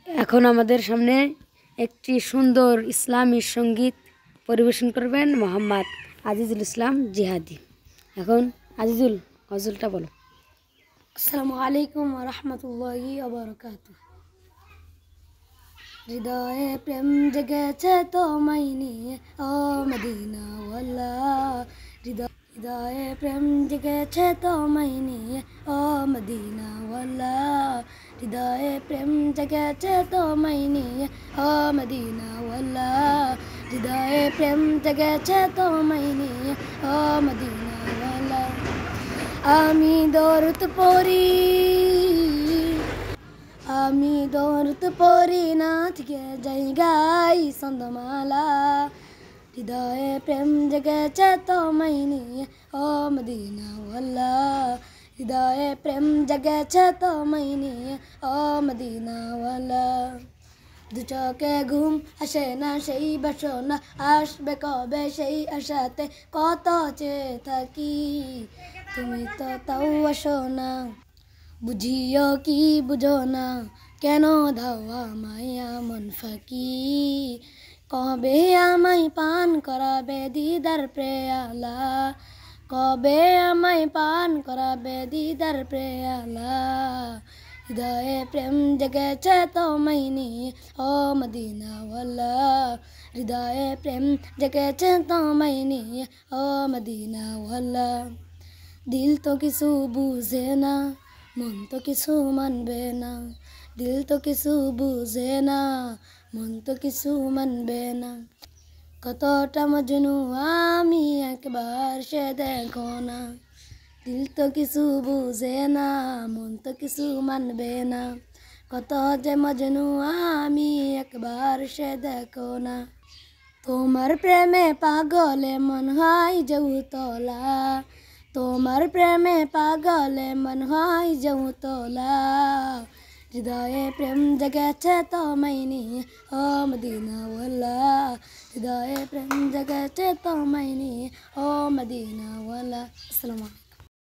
এখন আমাদের সামনে একটি সুন্দর ইসলামী সঙ্গীত পরিবেশন করবেন মোহাম্মদ আজিজুল ইসলাম জিহাদি। এখন আজিজুল, গজলটা বলো। আসসালামু আলাইকুম ওয়া রাহমাতুল্লাহি ওয়া বারাকাতুহু। হৃদয়ে প্রেম জেগেছে তোমায় নিয়ে ও মদিনাওয়ালা, হৃদয়ে প্রেম জেগেছে তোমায় নিয়ে ও মদিনাওয়ালা, হৃদয়ে প্রেম জেগেছে তোমায় নিয়ে ও মদিনাওয়ালা, হৃদয়ে প্রেম জেগেছে তোমায় নিয়ে ও মদিনাওয়ালা। আমি দরুদ পড়ি নাচ গে যাই গাই সন্দমালা, হৃদয়ে প্রেম জেগেছে তোমায় নিয়ে ও মদিনাওয়ালা, হৃদয়ে প্রেম জেগেছে তোমায় নিয়ে ও মদিনাওয়ালা। দু চোখে ঘুম আসে না সেই বাসনা, আসবে কবে সেই আশাতে কত চেয়ে থাকি, তুমি তো তাও আসো না। বুঝিও কি বুঝো না, কেন দাও আমায় এমন ফাঁকি, কবে আমায় পান করাবে দিদার প্রেয়ালা, কবে আমায় পান করাবে দিদার প্রেয়ালা। হৃদয়ে প্রেম জেগেছে তোমায় নিয়ে ও মদিনাওয়ালা, হৃদয়ে প্রেম জেগেছে তোমায় নিয়ে ও মদিনাওয়ালা। দিল তো কিছু বুঝে না, মন তো কিছু মানবে না, দিল তো কিছু বুঝে না, মন তো কিছু মানবে না। কতটা মজনু আমি একবার সে দেখো না, দিল তো কিছু বুঝে না, মন তো কিছু মানবে না। কত যে মজনু আমি একবার সে দেখো না। তোমার প্রেমে পাগলে মন হয় যে উতলা, তোমার প্রেমে পাগলে মন হয় যে উতলা, হৃদয়ে প্রেম জেগেছে তোমায় নিয়ে ও মদিনাওয়ালা, হৃদয়ে প্রেম জেগেছে তোমায় নিয়ে ও মদিনাওয়ালা। আসসালামু আলাইকুম।